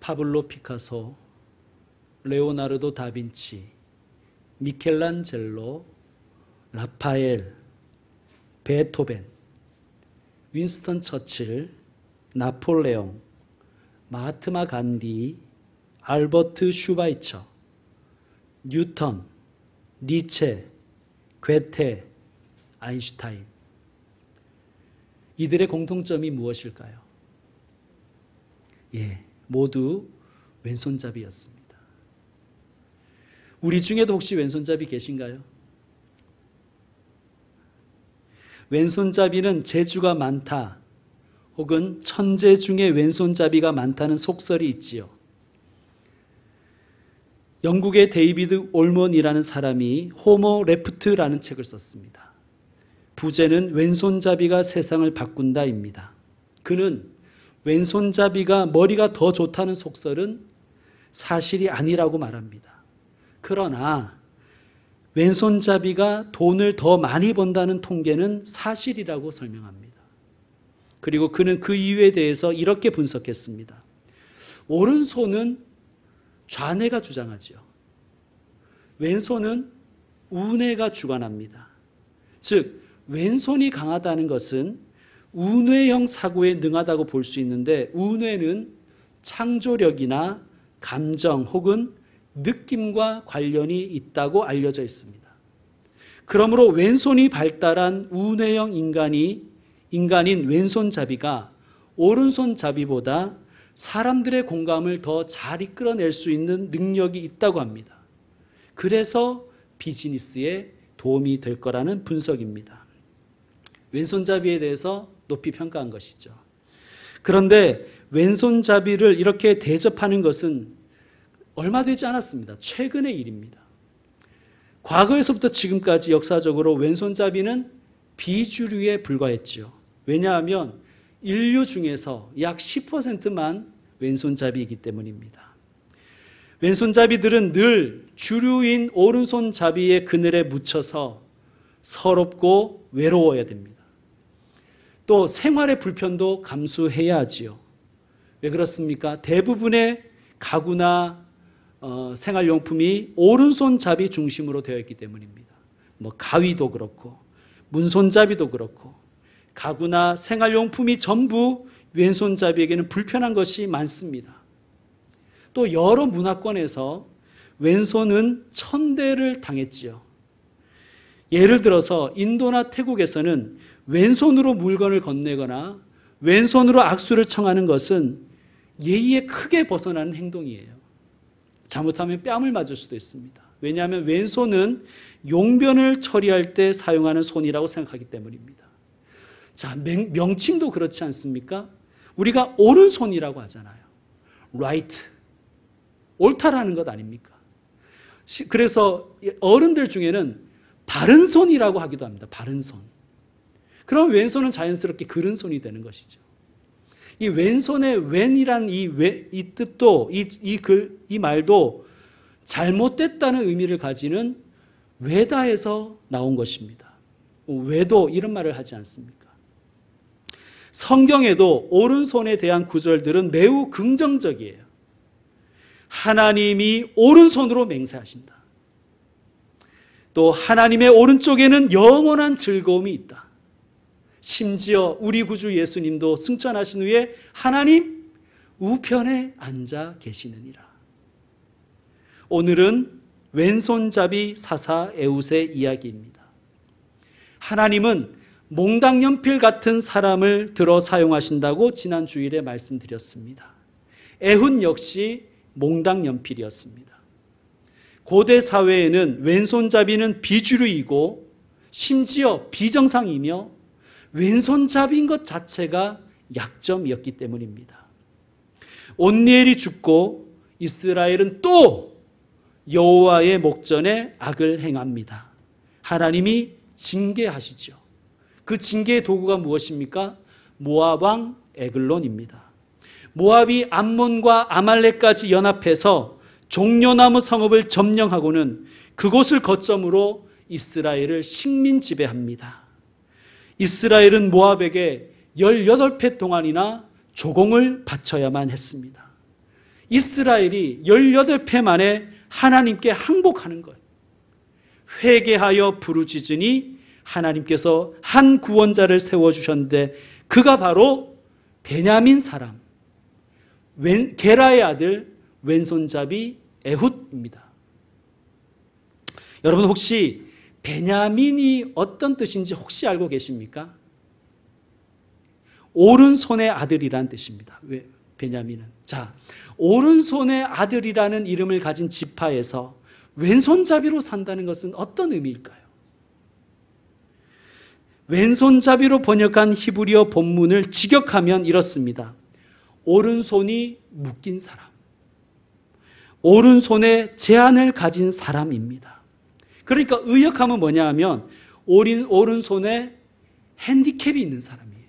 파블로 피카소, 레오나르도 다빈치, 미켈란젤로, 라파엘, 베토벤, 윈스턴 처칠, 나폴레옹, 마하트마 간디, 알버트 슈바이처, 뉴턴, 니체, 괴테, 아인슈타인. 이들의 공통점이 무엇일까요? 모두 왼손잡이였습니다. 우리 중에도 혹시 왼손잡이 계신가요? 왼손잡이는 재주가 많다, 혹은 천재 중에 왼손잡이가 많다는 속설이 있지요. 영국의 데이비드 올먼이라는 사람이 호모 레프트라는 책을 썼습니다. 부제는 왼손잡이가 세상을 바꾼다입니다. 그는 왼손잡이가 머리가 더 좋다는 속설은 사실이 아니라고 말합니다. 그러나 왼손잡이가 돈을 더 많이 번다는 통계는 사실이라고 설명합니다. 그리고 그는 그 이유에 대해서 이렇게 분석했습니다. 오른손은 좌뇌가 주장하지요. 왼손은 우뇌가 주관합니다. 즉 왼손이 강하다는 것은 우뇌형 사고에 능하다고 볼 수 있는데, 우뇌는 창조력이나 감정 혹은 느낌과 관련이 있다고 알려져 있습니다. 그러므로 왼손이 발달한 우뇌형 인간인 왼손잡이가 오른손잡이보다 사람들의 공감을 더 잘 이끌어낼 수 있는 능력이 있다고 합니다. 그래서 비즈니스에 도움이 될 거라는 분석입니다. 왼손잡이에 대해서 높이 평가한 것이죠. 그런데 왼손잡이를 이렇게 대접하는 것은 얼마 되지 않았습니다. 최근의 일입니다. 과거에서부터 지금까지 역사적으로 왼손잡이는 비주류에 불과했죠. 왜냐하면 인류 중에서 약 10%만 왼손잡이이기 때문입니다. 왼손잡이들은 늘 주류인 오른손잡이의 그늘에 묻혀서 서럽고 외로워야 됩니다. 또 생활의 불편도 감수해야 하지요. 왜 그렇습니까? 대부분의 가구나 생활용품이 오른손잡이 중심으로 되어 있기 때문입니다. 가위도 그렇고 문손잡이도 그렇고 가구나 생활용품이 전부 왼손잡이에게는 불편한 것이 많습니다. 또 여러 문화권에서 왼손은 천대를 당했지요. 예를 들어서 인도나 태국에서는 왼손으로 물건을 건네거나 왼손으로 악수를 청하는 것은 예의에 크게 벗어나는 행동이에요. 잘못하면 뺨을 맞을 수도 있습니다. 왜냐하면 왼손은 용변을 처리할 때 사용하는 손이라고 생각하기 때문입니다. 자, 명칭도 그렇지 않습니까? 우리가 오른손이라고 하잖아요. right. 옳다라는 것 아닙니까? 그래서 어른들 중에는 바른 손이라고 하기도 합니다. 바른 손. 그럼 왼손은 자연스럽게 그른 손이 되는 것이죠. 이 왼손의 왼이란 이 뜻도 이 말도 잘못됐다는 의미를 가지는 외다에서 나온 것입니다. 외도 이런 말을 하지 않습니까? 성경에도 오른손에 대한 구절들은 매우 긍정적이에요. 하나님이 오른손으로 맹세하신다. 또 하나님의 오른쪽에는 영원한 즐거움이 있다. 심지어 우리 구주 예수님도 승천하신 후에 하나님 우편에 앉아 계시느니라. 오늘은 왼손잡이 사사 에웃의 이야기입니다. 하나님은 몽당연필 같은 사람을 들어 사용하신다고 지난 주일에 말씀드렸습니다. 에훗 역시 몽당연필이었습니다. 고대 사회에는 왼손잡이는 비주류이고 심지어 비정상이며 왼손잡이인 것 자체가 약점이었기 때문입니다. 온니엘이 죽고 이스라엘은 또 여호와의 목전에 악을 행합니다. 하나님이 징계하시죠. 그 징계의 도구가 무엇입니까? 모압 왕 에글론입니다. 모압이 암몬과 아말렉까지 연합해서 종려나무 성읍을 점령하고는 그곳을 거점으로 이스라엘을 식민 지배합니다. 이스라엘은 모압에게 18회 동안이나 조공을 바쳐야만 했습니다. 이스라엘이 18해 만에 하나님께 항복하는 것. 회개하여 부르짖으니 하나님께서 한 구원자를 세워주셨는데 그가 바로 베냐민 사람, 게라의 아들 왼손잡이 에훗입니다. 여러분 혹시 베냐민이 어떤 뜻인지 혹시 알고 계십니까? 오른손의 아들이라는 뜻입니다. 왜? 베냐민은. 자, 오른손의 아들이라는 이름을 가진 지파에서 왼손잡이로 산다는 것은 어떤 의미일까요? 왼손잡이로 번역한 히브리어 본문을 직역하면 이렇습니다. 오른손이 묶인 사람, 오른손에 제한을 가진 사람입니다. 그러니까 의역하면 뭐냐 하면 오른손에 핸디캡이 있는 사람이에요.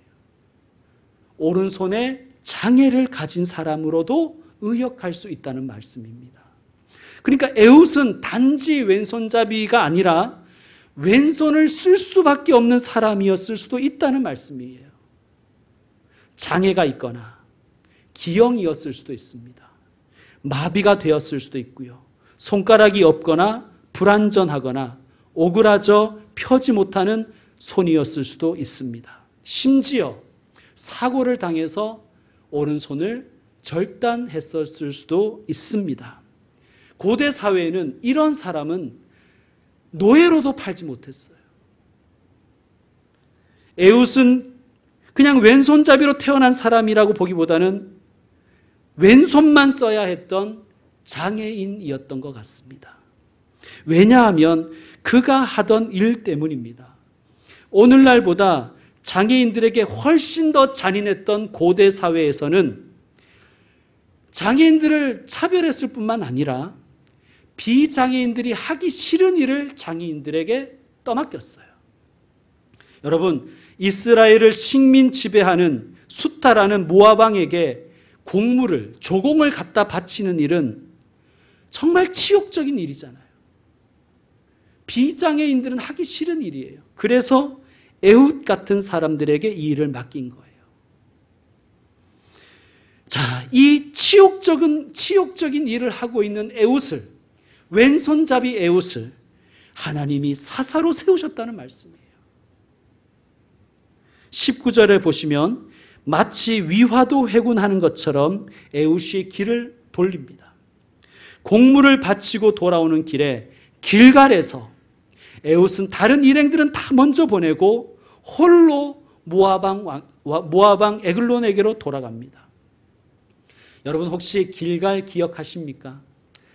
오른손에 장애를 가진 사람으로도 의역할 수 있다는 말씀입니다. 그러니까 에훗은 단지 왼손잡이가 아니라 왼손을 쓸 수밖에 없는 사람이었을 수도 있다는 말씀이에요. 장애가 있거나 기형이었을 수도 있습니다. 마비가 되었을 수도 있고요. 손가락이 없거나 불완전하거나 오그라져 펴지 못하는 손이었을 수도 있습니다. 심지어 사고를 당해서 오른손을 절단했었을 수도 있습니다. 고대 사회에는 이런 사람은 노예로도 팔지 못했어요. 에훗은 그냥 왼손잡이로 태어난 사람이라고 보기보다는 왼손만 써야 했던 장애인이었던 것 같습니다. 왜냐하면 그가 하던 일 때문입니다. 오늘날보다 장애인들에게 훨씬 더 잔인했던 고대 사회에서는 장애인들을 차별했을 뿐만 아니라 비장애인들이 하기 싫은 일을 장애인들에게 떠맡겼어요. 여러분, 이스라엘을 식민 지배하는 수타라는 모압 왕에게 곡물을, 조공을 갖다 바치는 일은 정말 치욕적인 일이잖아요. 비장애인들은 하기 싫은 일이에요. 그래서 에훗 같은 사람들에게 이 일을 맡긴 거예요. 자, 이 치욕적인 일을 하고 있는 에훗을, 왼손잡이 에훗을 하나님이 사사로 세우셨다는 말씀이에요. 19절에 보시면 마치 위화도 회군하는 것처럼 에훗이 길을 돌립니다. 곡물을 바치고 돌아오는 길에 길갈에서 에훗은 다른 일행들은 다 먼저 보내고 홀로 모압왕 에글론에게로 돌아갑니다. 여러분 혹시 길갈 기억하십니까?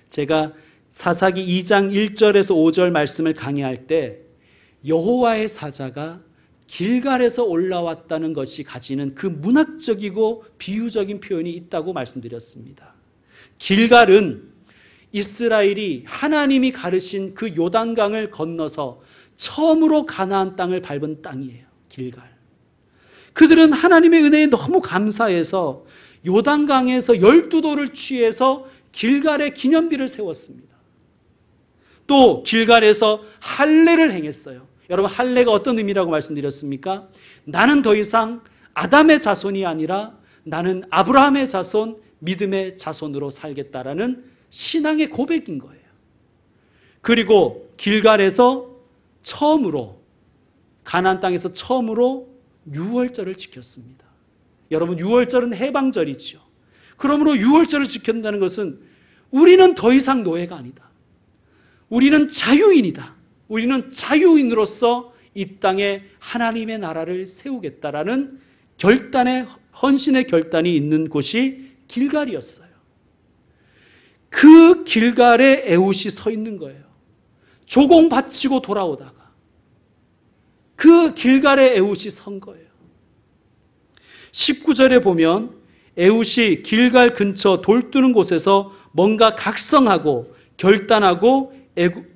제가 사사기 2장 1절에서 5절 말씀을 강의할 때 여호와의 사자가 길갈에서 올라왔다는 것이 가지는 그 문학적이고 비유적인 표현이 있다고 말씀드렸습니다. 길갈은 이스라엘이 하나님이 가르신 그 요단강을 건너서 처음으로 가나안 땅을 밟은 땅이에요. 길갈. 그들은 하나님의 은혜에 너무 감사해서 요단강에서 12도를 취해서 길갈에 기념비를 세웠습니다. 또 길갈에서 할례를 행했어요. 여러분, 할례가 어떤 의미라고 말씀드렸습니까? 나는 더 이상 아담의 자손이 아니라 나는 아브라함의 자손, 믿음의 자손으로 살겠다라는 신앙의 고백인 거예요. 그리고 길갈에서 처음으로, 가나안 땅에서 처음으로 유월절을 지켰습니다. 여러분, 유월절은 해방절이죠. 그러므로 유월절을 지킨다는 것은 우리는 더 이상 노예가 아니다. 우리는 자유인이다. 우리는 자유인으로서 이 땅에 하나님의 나라를 세우겠다라는 결단의, 헌신의 결단이 있는 곳이 길갈이었어요. 그 길갈에 에훗이 서 있는 거예요. 조공 바치고 돌아오다가 그 길갈에 에훗이 선 거예요. 19절에 보면 에훗이 길갈 근처 돌 뜨는 곳에서 뭔가 각성하고 결단하고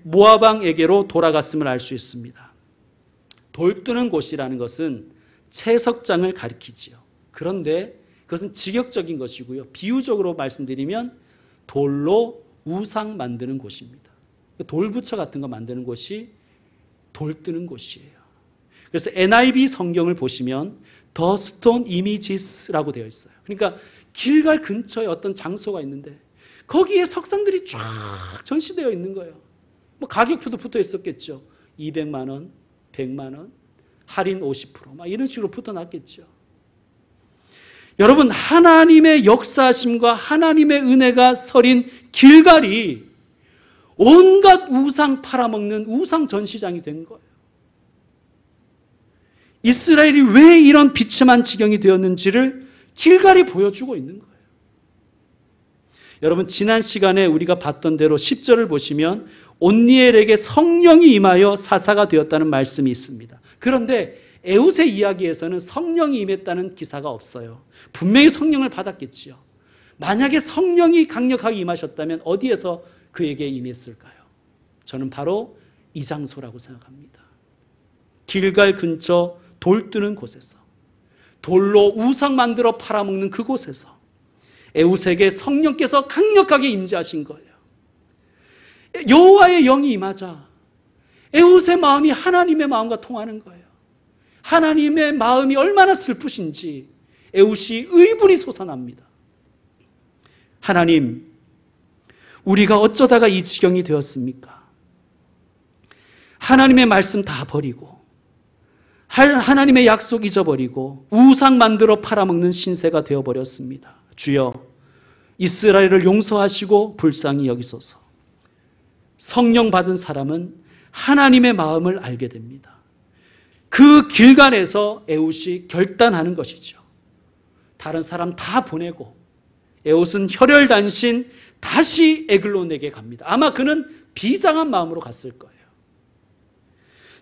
모압 왕에게로 돌아갔음을 알 수 있습니다. 돌 뜨는 곳이라는 것은 채석장을 가리키지요. 그런데 그것은 직역적인 것이고요. 비유적으로 말씀드리면 돌로 우상 만드는 곳입니다. 돌부처 같은 거 만드는 곳이 돌 뜨는 곳이에요. 그래서 NIV 성경을 보시면 The Stone Images라고 되어 있어요. 그러니까 길갈 근처에 어떤 장소가 있는데 거기에 석상들이 쫙 전시되어 있는 거예요. 뭐 가격표도 붙어 있었겠죠. 200만 원, 100만 원, 할인 50%, 막 이런 식으로 붙어놨겠죠. 여러분, 하나님의 역사하심과 하나님의 은혜가 서린 길갈이 온갖 우상 팔아먹는 우상 전시장이 된 거예요. 이스라엘이 왜 이런 비참한 지경이 되었는지를 길갈이 보여주고 있는 거예요. 여러분, 지난 시간에 우리가 봤던 대로 10절을 보시면 온니엘에게 성령이 임하여 사사가 되었다는 말씀이 있습니다. 그런데 에훗의 이야기에서는 성령이 임했다는 기사가 없어요. 분명히 성령을 받았겠지요. 만약에 성령이 강력하게 임하셨다면 어디에서 그에게 임했을까요? 저는 바로 이 장소라고 생각합니다. 길갈 근처 돌 뜨는 곳에서, 돌로 우상 만들어 팔아먹는 그곳에서 에훗에게 성령께서 강력하게 임재하신 거예요. 여호와의 영이 임하자 에훗의 마음이 하나님의 마음과 통하는 거예요. 하나님의 마음이 얼마나 슬프신지 에훗이 의분이 솟아납니다. 하나님, 우리가 어쩌다가 이 지경이 되었습니까? 하나님의 말씀 다 버리고 하나님의 약속 잊어버리고 우상 만들어 팔아먹는 신세가 되어버렸습니다. 주여, 이스라엘을 용서하시고 불쌍히 여기소서. 성령 받은 사람은 하나님의 마음을 알게 됩니다. 그 길간에서 에훗이 결단하는 것이죠. 다른 사람 다 보내고 에훗은 혈혈단신 다시 에글론에게 갑니다. 아마 그는 비장한 마음으로 갔을 거예요.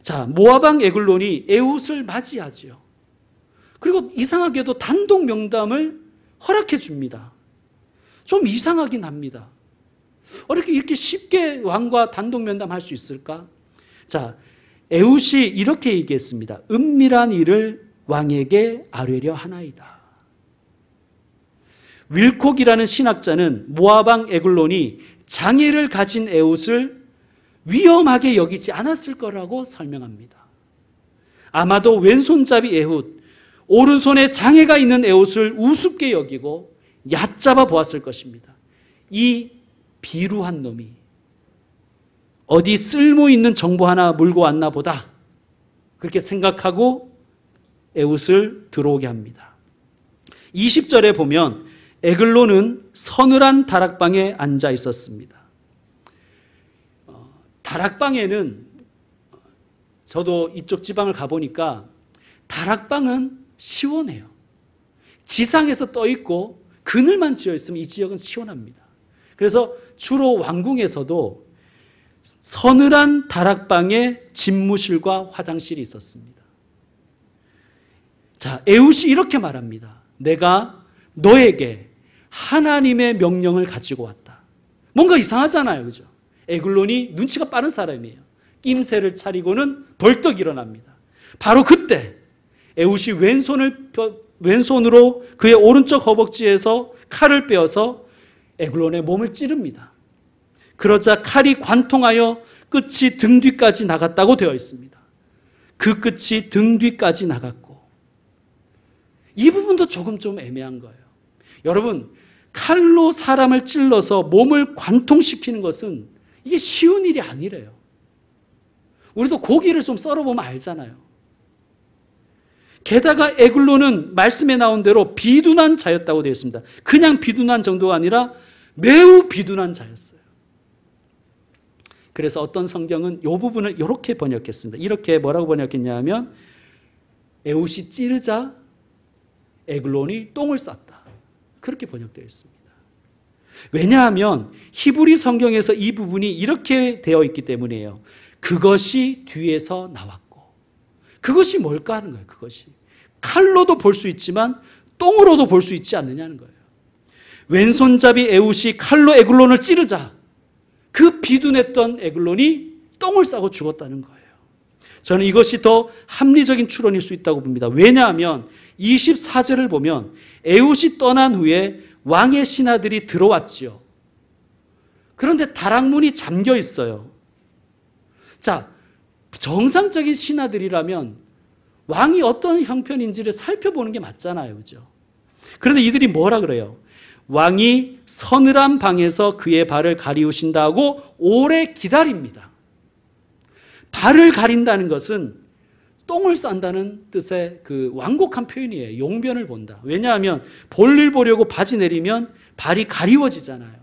자, 모압 에글론이 에훗을 맞이하지요. 그리고 이상하게도 단독 명담을 허락해 줍니다. 좀 이상하긴 합니다. 이렇게 쉽게 왕과 단독 면담할 수 있을까? 자, 에훗이 이렇게 얘기했습니다. 은밀한 일을 왕에게 아뢰려 하나이다. 윌콕이라는 신학자는 모압 에글론이 장애를 가진 에훗을 위험하게 여기지 않았을 거라고 설명합니다. 아마도 왼손잡이 에훗, 오른손에 장애가 있는 에훗을 우습게 여기고 얕잡아 보았을 것입니다. 이 비루한 놈이 어디 쓸모 있는 정보 하나 물고 왔나 보다, 그렇게 생각하고 에훗을 들어오게 합니다. 20절에 보면 에글론은 서늘한 다락방에 앉아 있었습니다. 다락방에는, 저도 이쪽 지방을 가보니까 다락방은 시원해요. 지상에서 떠 있고 그늘만 지어 있으면 이 지역은 시원합니다. 그래서 주로 왕궁에서도 서늘한 다락방에 집무실과 화장실이 있었습니다. 자, 에훗이 이렇게 말합니다. 내가 너에게 하나님의 명령을 가지고 왔다. 뭔가 이상하잖아요, 그죠? 에글론이 눈치가 빠른 사람이에요. 낌새를 차리고는 벌떡 일어납니다. 바로 그때 에훗이 왼손으로 그의 오른쪽 허벅지에서 칼을 빼어서 에글론의 몸을 찌릅니다. 그러자 칼이 관통하여 끝이 등 뒤까지 나갔다고 되어 있습니다. 그 끝이 등 뒤까지 나갔고, 이 부분도 조금 좀 애매한 거예요. 여러분, 칼로 사람을 찔러서 몸을 관통시키는 것은 이게 쉬운 일이 아니래요. 우리도 고기를 좀 썰어보면 알잖아요. 게다가 에글론은 말씀에 나온 대로 비둔한 자였다고 되어 있습니다. 그냥 비둔한 정도가 아니라 매우 비둔한 자였어요. 그래서 어떤 성경은 이 부분을 이렇게 번역했습니다. 이렇게 뭐라고 번역했냐 하면, 에훗이 찌르자 에글론이 똥을 쌌다. 그렇게 번역되어 있습니다. 왜냐하면 히브리 성경에서 이 부분이 이렇게 되어 있기 때문이에요. 그것이 뒤에서 나왔고. 그것이 뭘까 하는 거예요. 그것이 칼로도 볼 수 있지만 똥으로도 볼 수 있지 않느냐는 거예요. 왼손잡이 에훗이 칼로 에글론을 찌르자 그 비둔했던 에글론이 똥을 싸고 죽었다는 거예요. 저는 이것이 더 합리적인 추론일 수 있다고 봅니다. 왜냐하면 24절을 보면 에훗이 떠난 후에 왕의 신하들이 들어왔지요. 그런데 다락문이 잠겨 있어요. 자, 정상적인 신하들이라면 왕이 어떤 형편인지를 살펴보는 게 맞잖아요. 그죠? 그런데 이들이 뭐라 그래요? 왕이 서늘한 방에서 그의 발을 가리우신다 하고 오래 기다립니다. 발을 가린다는 것은 똥을 싼다는 뜻의 그 완곡한 표현이에요. 용변을 본다. 왜냐하면 볼일 보려고 바지 내리면 발이 가리워지잖아요.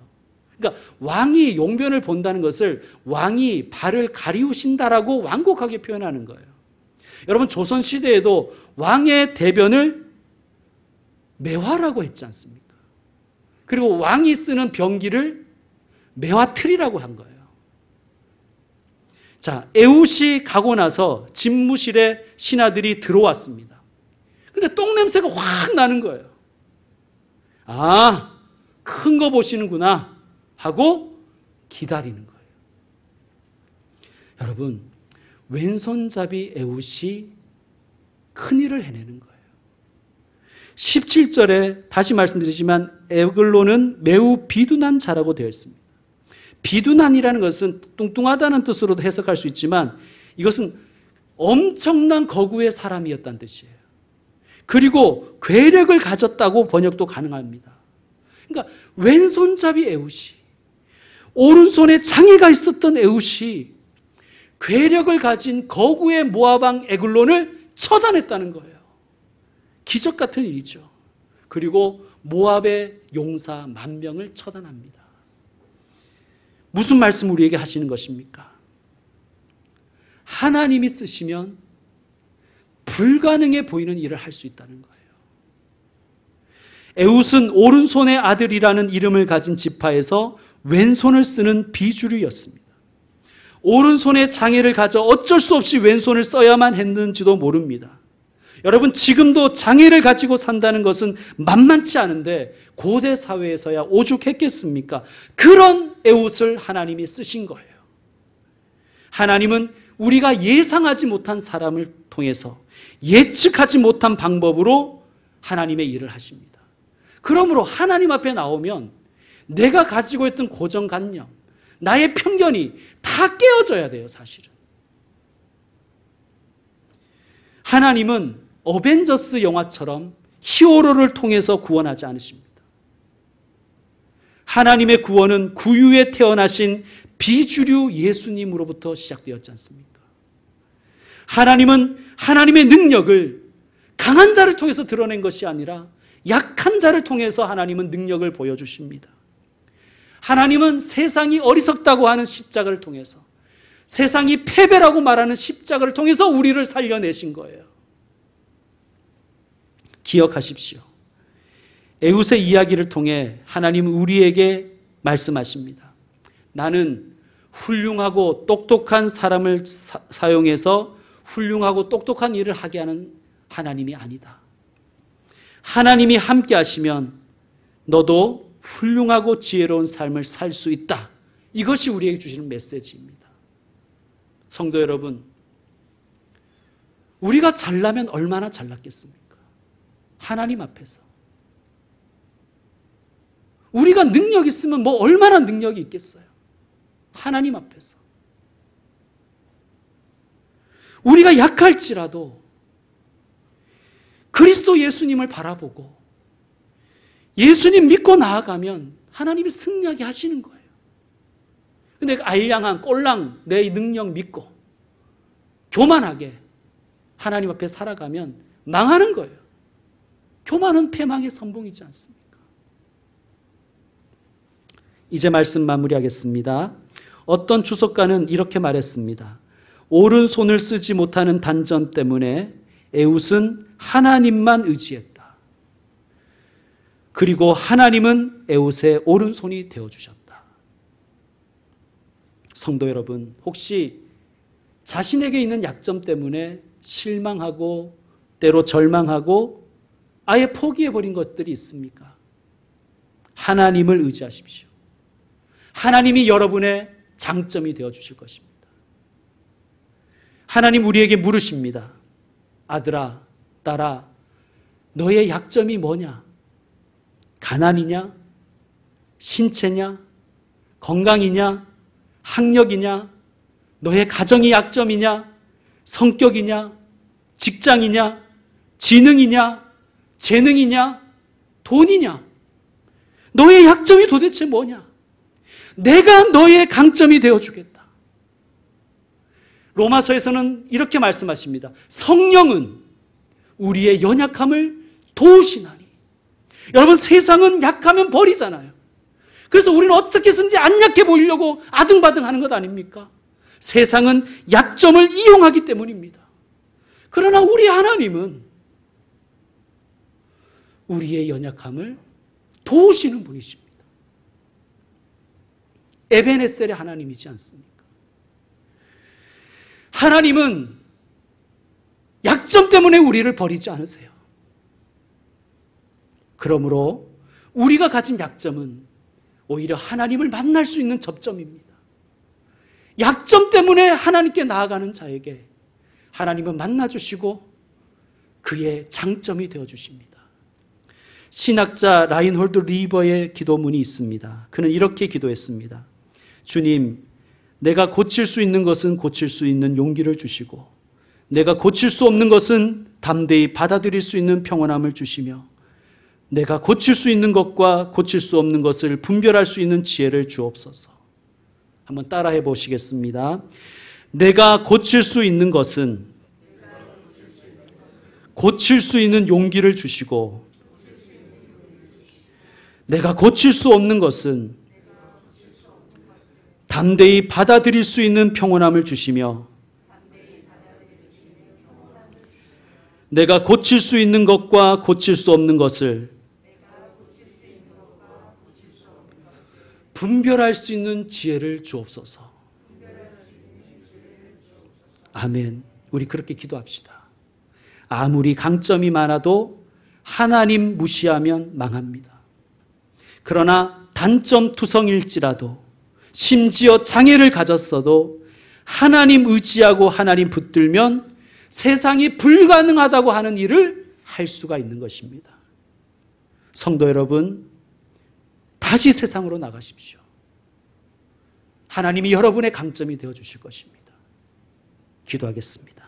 그러니까 왕이 용변을 본다는 것을 왕이 발을 가리우신다라고 완곡하게 표현하는 거예요. 여러분, 조선시대에도 왕의 대변을 매화라고 했지 않습니까? 그리고 왕이 쓰는 병기를 매화틀이라고 한 거예요. 자, 에훗이 가고 나서 집무실에 신하들이 들어왔습니다. 근데 똥냄새가 확 나는 거예요. 아, 큰 거 보시는구나 하고 기다리는 거예요. 여러분, 왼손잡이 에훗이 큰일을 해내는 거예요. 17절에 다시 말씀드리지만 에글론은 매우 비둔한 자라고 되어 있습니다. 비둔한이라는 것은 뚱뚱하다는 뜻으로도 해석할 수 있지만 이것은 엄청난 거구의 사람이었다는 뜻이에요. 그리고 괴력을 가졌다고 번역도 가능합니다. 그러니까 왼손잡이 에훗이, 오른손에 장애가 있었던 에훗이 괴력을 가진 거구의 모압왕 에글론을 처단했다는 거예요. 기적 같은 일이죠. 그리고 모압의 용사 10,000명을 처단합니다. 무슨 말씀 우리에게 하시는 것입니까? 하나님이 쓰시면 불가능해 보이는 일을 할 수 있다는 거예요. 에훗은 오른손의 아들이라는 이름을 가진 지파에서 왼손을 쓰는 비주류였습니다. 오른손에 장애를 가져 어쩔 수 없이 왼손을 써야만 했는지도 모릅니다. 여러분, 지금도 장애를 가지고 산다는 것은 만만치 않은데 고대 사회에서야 오죽했겠습니까? 그런 에훗을 하나님이 쓰신 거예요. 하나님은 우리가 예상하지 못한 사람을 통해서 예측하지 못한 방법으로 하나님의 일을 하십니다. 그러므로 하나님 앞에 나오면 내가 가지고 있던 고정관념, 나의 편견이 다 깨어져야 돼요, 사실은. 하나님은 어벤져스 영화처럼 히어로를 통해서 구원하지 않으십니다. 하나님의 구원은 구유에 태어나신 비주류 예수님으로부터 시작되었지 않습니까? 하나님은 하나님의 능력을 강한 자를 통해서 드러낸 것이 아니라 약한 자를 통해서 하나님은 능력을 보여주십니다. 하나님은 세상이 어리석다고 하는 십자가를 통해서, 세상이 패배라고 말하는 십자가를 통해서 우리를 살려내신 거예요. 기억하십시오. 에훗의 이야기를 통해 하나님은 우리에게 말씀하십니다. 나는 훌륭하고 똑똑한 사람을 사용해서 훌륭하고 똑똑한 일을 하게 하는 하나님이 아니다. 하나님이 함께 하시면 너도 훌륭하고 지혜로운 삶을 살 수 있다. 이것이 우리에게 주시는 메시지입니다. 성도 여러분, 우리가 잘나면 얼마나 잘났겠습니까? 하나님 앞에서. 우리가 능력 있으면 뭐 얼마나 능력이 있겠어요? 하나님 앞에서. 우리가 약할지라도 그리스도 예수님을 바라보고 예수님 믿고 나아가면 하나님이 승리하게 하시는 거예요. 근데 알량한 꼴랑 내 능력 믿고 교만하게 하나님 앞에 살아가면 망하는 거예요. 교만은 패망의 선봉이지 않습니까? 이제 말씀 마무리하겠습니다. 어떤 주석가는 이렇게 말했습니다. 오른손을 쓰지 못하는 단전 때문에 에훗은 하나님만 의지했다. 그리고 하나님은 에훗의 오른손이 되어주셨다. 성도 여러분, 혹시 자신에게 있는 약점 때문에 실망하고 때로 절망하고 아예 포기해버린 것들이 있습니까? 하나님을 의지하십시오. 하나님이 여러분의 장점이 되어주실 것입니다. 하나님 우리에게 물으십니다. 아들아, 딸아, 너의 약점이 뭐냐? 가난이냐? 신체냐? 건강이냐? 학력이냐? 너의 가정이 약점이냐? 성격이냐? 직장이냐? 지능이냐? 재능이냐? 돈이냐? 너의 약점이 도대체 뭐냐? 내가 너의 강점이 되어주겠다. 로마서에서는 이렇게 말씀하십니다. 성령은 우리의 연약함을 도우시나니. 여러분, 세상은 약하면 버리잖아요. 그래서 우리는 어떻게 해서든지 안 약해 보이려고 아등바등 하는 것 아닙니까? 세상은 약점을 이용하기 때문입니다. 그러나 우리 하나님은 우리의 연약함을 도우시는 분이십니다. 에베네셀의 하나님이지 않습니까? 하나님은 약점 때문에 우리를 버리지 않으세요. 그러므로 우리가 가진 약점은 오히려 하나님을 만날 수 있는 접점입니다. 약점 때문에 하나님께 나아가는 자에게 하나님은 만나주시고 그의 장점이 되어주십니다. 신학자 라인홀드 리버의 기도문이 있습니다. 그는 이렇게 기도했습니다. 주님, 내가 고칠 수 있는 것은 고칠 수 있는 용기를 주시고 내가 고칠 수 없는 것은 담대히 받아들일 수 있는 평온함을 주시며 내가 고칠 수 있는 것과 고칠 수 없는 것을 분별할 수 있는 지혜를 주옵소서. 한번 따라해 보시겠습니다. 내가 고칠 수 있는 것은 고칠 수 있는 용기를 주시고 내가 고칠 수 없는 것은 담대히 받아들일 수 있는 평온함을 주시며 내가 고칠 수 있는 것과 고칠 수 없는 것을 분별할 수 있는 지혜를 주옵소서. 아멘. 우리 그렇게 기도합시다. 아무리 강점이 많아도 하나님 무시하면 망합니다. 그러나 단점 투성일지라도 심지어 장애를 가졌어도 하나님 의지하고 하나님 붙들면 세상이 불가능하다고 하는 일을 할 수가 있는 것입니다. 성도 여러분, 다시 세상으로 나가십시오. 하나님이 여러분의 강점이 되어주실 것입니다. 기도하겠습니다.